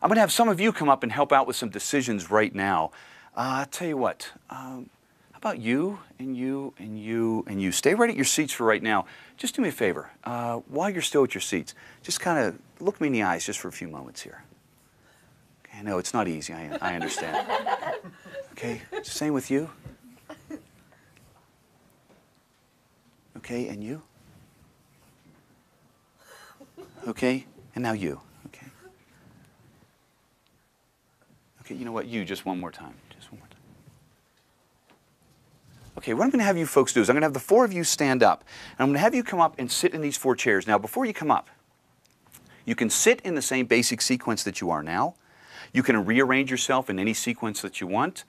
I'm going to have some of you come up and help out with some decisions right now. I'll tell you what, how about you and you and you and you? Stay right at your seats for right now. Just do me a favor. While you're still at your seats, just kind of look me in the eyes just for a few moments here. Okay, I know it's not easy, I understand. Okay, same with you. Okay, and you? Okay, and now you. Okay. Okay, you know what? You, just one more time. Just one more time. Okay, what I'm going to have you folks do is I'm going to have the four of you stand up. And I'm going to have you come up and sit in these four chairs. Now, before you come up, you can sit in the same basic sequence that you are now. You can rearrange yourself in any sequence that you want.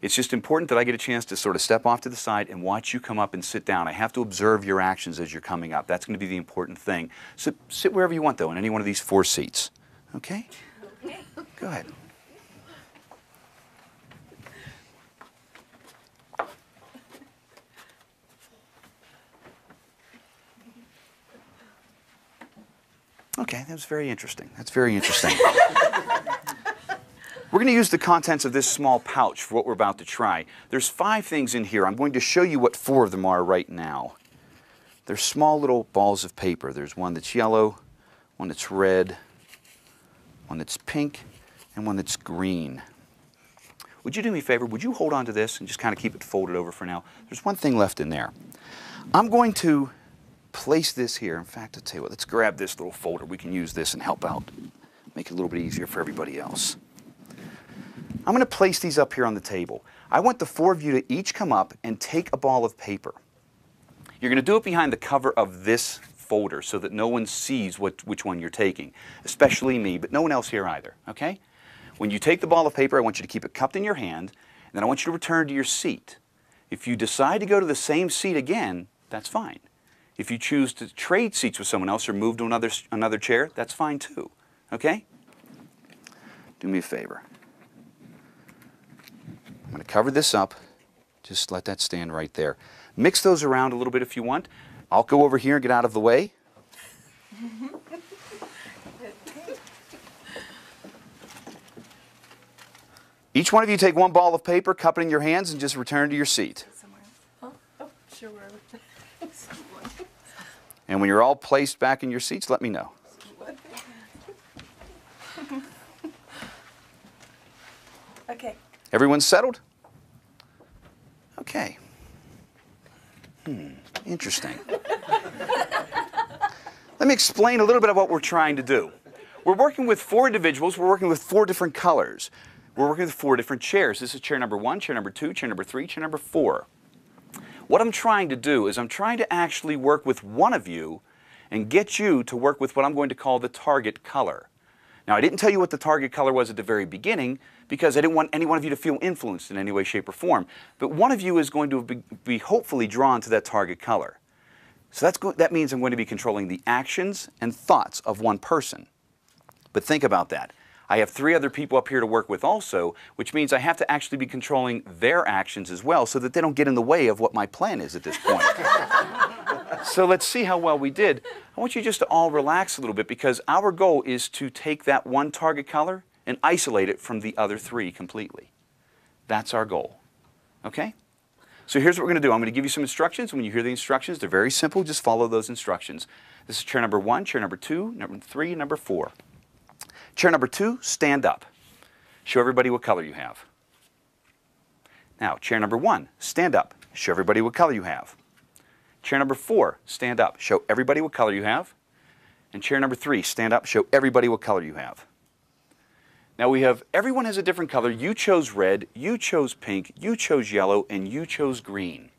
It's just important that I get a chance to sort of step off to the side and watch you come up and sit down. I have to observe your actions as you're coming up. That's going to be the important thing. So sit wherever you want, though, in any one of these four seats. Okay? Okay. Go ahead. Okay, that was very interesting. That's very interesting. We're going to use the contents of this small pouch for what we're about to try. There's 5 things in here. I'm going to show you what 4 of them are right now. They're small little balls of paper. There's one that's yellow, one that's red, one that's pink, and one that's green. Would you do me a favor? Would you hold on to this and just kind of keep it folded over for now? There's one thing left in there. I'm going to place this here. In fact, I'll tell you what, let's grab this little folder. We can use this and help out. Make it a little bit easier for everybody else. I'm going to place these up here on the table. I want the 4 of you to each come up and take a ball of paper. You're going to do it behind the cover of this folder so that no one sees which one you're taking, especially me, but no one else here either, okay? When you take the ball of paper, I want you to keep it cupped in your hand, and then I want you to return to your seat. If you decide to go to the same seat again, that's fine. If you choose to trade seats with someone else or move to another chair, that's fine too, okay? Do me a favor. I'm going to cover this up. Just let that stand right there. Mix those around a little bit if you want. I'll go over here and get out of the way. Each one of you take one ball of paper, cup it in your hands, and just return to your seat. Huh? Oh, sure. And when you're all placed back in your seats, let me know. Okay. Everyone's settled? Okay. Interesting. Let me explain a little bit of what we're trying to do. We're working with 4 individuals. We're working with 4 different colors. We're working with 4 different chairs. This is chair number 1, chair number 2, chair number 3, chair number 4. What I'm trying to do is I'm trying to actually work with one of you and get you to work with what I'm going to call the target color. Now, I didn't tell you what the target color was at the very beginning because I didn't want any one of you to feel influenced in any way, shape, or form. But one of you is going to be hopefully drawn to that target color. So that means I'm going to be controlling the actions and thoughts of one person. But think about that. I have 3 other people up here to work with also, which means I have to actually be controlling their actions as well so that they don't get in the way of what my plan is at this point. So let's see how well we did. I want you just to all relax a little bit because our goal is to take that one target color and isolate it from the other 3 completely. That's our goal. Okay? So here's what we're going to do. I'm going to give you some instructions. When you hear the instructions, they're very simple. Just follow those instructions. This is chair number 1, chair number 2, number 3, number 4. Chair number 2, stand up. Show everybody what color you have. Now, chair number 1, stand up. Show everybody what color you have. Chair number 4, stand up. Show everybody what color you have. And chair number 3, stand up. Show everybody what color you have. Now everyone has a different color. You chose red, you chose pink, you chose yellow, and you chose green.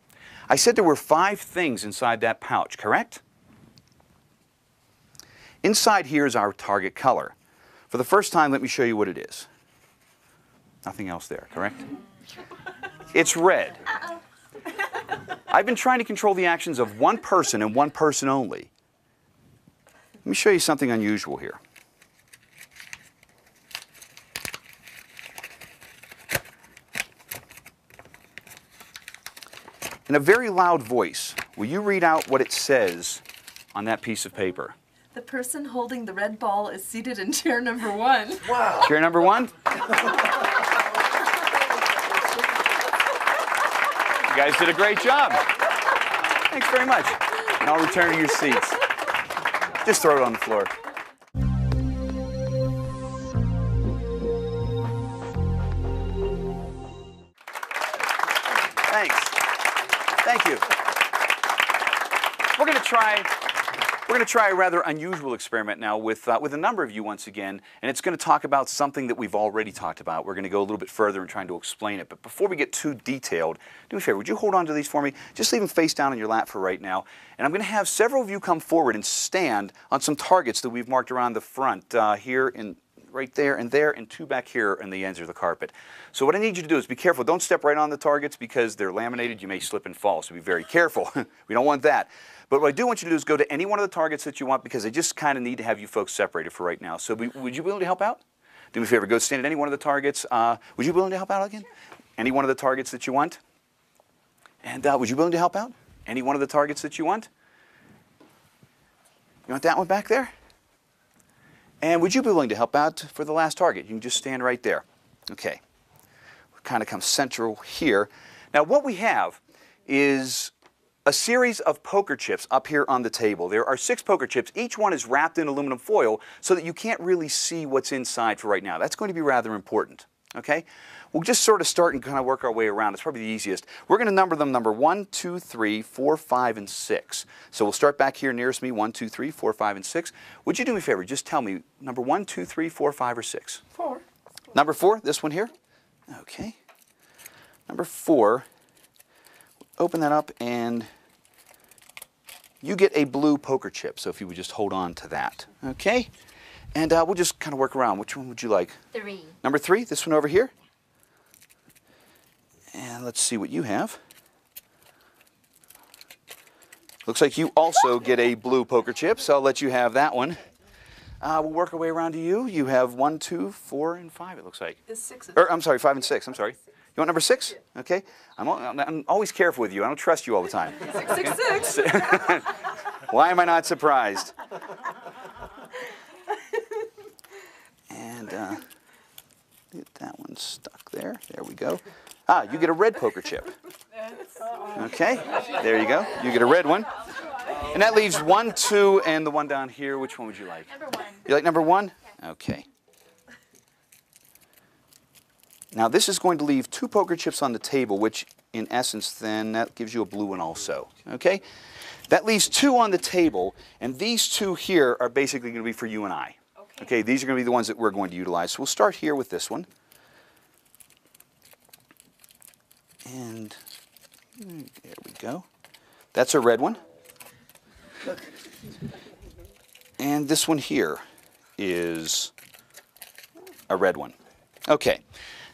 I said there were 5 things inside that pouch, correct? Inside here is our target color. For the first time, let me show you what it is. Nothing else there, correct? It's red. I've been trying to control the actions of one person and one person only. Let me show you something unusual here. In a very loud voice, will you read out what it says on that piece of paper? The person holding the red ball is seated in chair number 1. Wow. Chair number 1. You guys did a great job. Thanks very much. And I'll return to your seats. Just throw it on the floor. Thanks. Thank you. We're going to try a rather unusual experiment now with a number of you once again, and it's going to talk about something that we've already talked about. We're going to go a little bit further in trying to explain it. But before we get too detailed, do me a favor, would you hold on to these for me? Just leave them face down on your lap for right now. And I'm going to have several of you come forward and stand on some targets that we've marked around the front here and right there, and 2 back here on the ends of the carpet. So what I need you to do is be careful. Don't step right on the targets because they're laminated. You may slip and fall, so be very careful. We don't want that. But what I do want you to do is go to any one of the targets that you want because I just kind of need to have you folks separated for right now. So would you be willing to help out? Do me a favor, go stand at any one of the targets. Would you be willing to help out again? Any one of the targets that you want? And would you be willing to help out? Any one of the targets that you want? You want that one back there? And would you be willing to help out for the last target? You can just stand right there. Okay. We'll kind of come central here. Now what we have is a series of poker chips up here on the table. There are 6 poker chips. Each one is wrapped in aluminum foil so that you can't really see what's inside for right now. That's going to be rather important. Okay? We'll just sort of start and kind of work our way around. It's probably the easiest. We're going to number them number 1, 2, 3, 4, 5, and 6. So we'll start back here nearest me, 1, 2, 3, 4, 5, and 6. Would you do me a favor? Just tell me number 1, 2, 3, 4, 5, or 6? 4. Number 4, this one here? Okay. Number 4, open that up and you get a blue poker chip. So if you would just hold on to that. Okay? And we'll just kind of work around. Which one would you like? 3. Number 3, this one over here. And let's see what you have. Looks like you also get a blue poker chip, so I'll let you have that one. We'll work our way around to you. You have 1, 2, 4, and 5, it looks like. It's 6. I'm sorry, 5 and 6. I'm sorry. You want number 6? Okay. I'm always careful with you. I don't trust you all the time. 666. Why am I not surprised? And get that one stuck there. There we go. You get a red poker chip. Okay, there you go. You get a red one. And that leaves 1, 2, and the one down here. Which one would you like? Number 1. You like number 1? Okay. Now this is going to leave 2 poker chips on the table, which in essence then that gives you a blue one also. Okay? That leaves 2 on the table, and these 2 here are basically going to be for you and I. Okay, these are going to be the ones that we're going to utilize. So we'll start here with this one. And there we go. That's a red one. And this one here is a red one. Okay.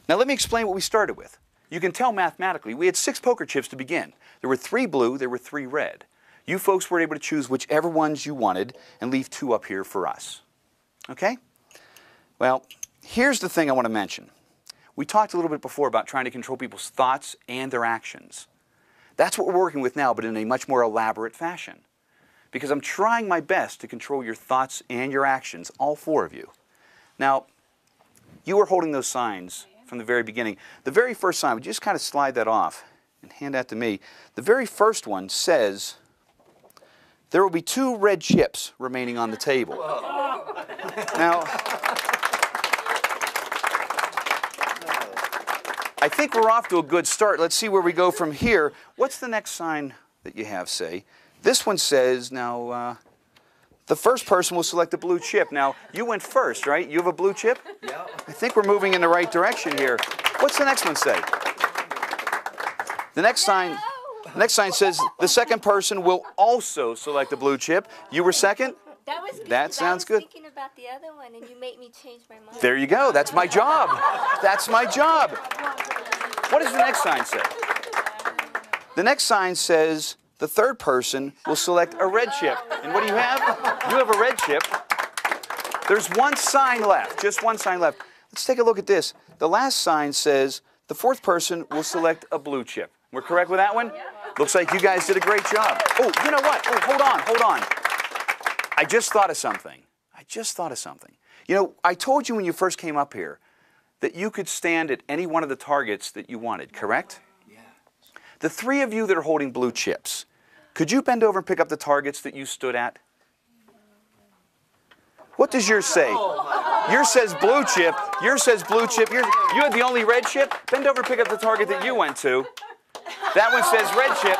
Now let me explain what we started with. You can tell mathematically we had 6 poker chips to begin. There were 3 blue, there were 3 red. You folks were able to choose whichever ones you wanted and leave 2 up here for us. Okay? Well, here's the thing I want to mention. We talked a little bit before about trying to control people's thoughts and their actions. That's what we're working with now, but in a much more elaborate fashion. Because I'm trying my best to control your thoughts and your actions, all 4 of you. Now, you were holding those signs from the very beginning. The very first sign, would you just kind of slide that off and hand that to me? The very first one says, there will be 2 red chips remaining on the table. Now, I think we're off to a good start. Let's see where we go from here. What's the next sign that you have say? This one says, now, the first person will select a blue chip. Now, you went first, right? You have a blue chip? Yeah. I think we're moving in the right direction here. What's the next one say? The next sign says the second person will also select a blue chip. You were second? That was good. That sounds good. I was thinking about the other one, and you made me change my mind. There you go. That's my job. That's my job. What does the next sign say? The next sign says the third person will select a red chip. And what do you have? You have a red chip. There's 1 sign left, just 1 sign left. Let's take a look at this. The last sign says the 4th person will select a blue chip. We're correct with that one? Looks like you guys did a great job. Oh, you know what? Oh, hold on. I just thought of something. You know, I told you when you first came up here that you could stand at any one of the targets that you wanted, correct? Yeah. The three of you that are holding blue chips, could you bend over and pick up the targets that you stood at? What does yours say? Yours says blue chip. Yours says blue chip. You had the only red chip? Bend over and pick up the target that you went to. That one says red chip.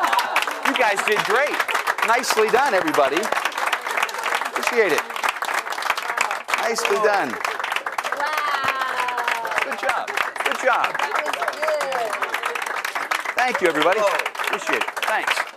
You guys did great. Nicely done, everybody. Appreciate it. Nicely done. Wow. Good job. Good job. That was good. Thank you, everybody. Appreciate it. Thanks.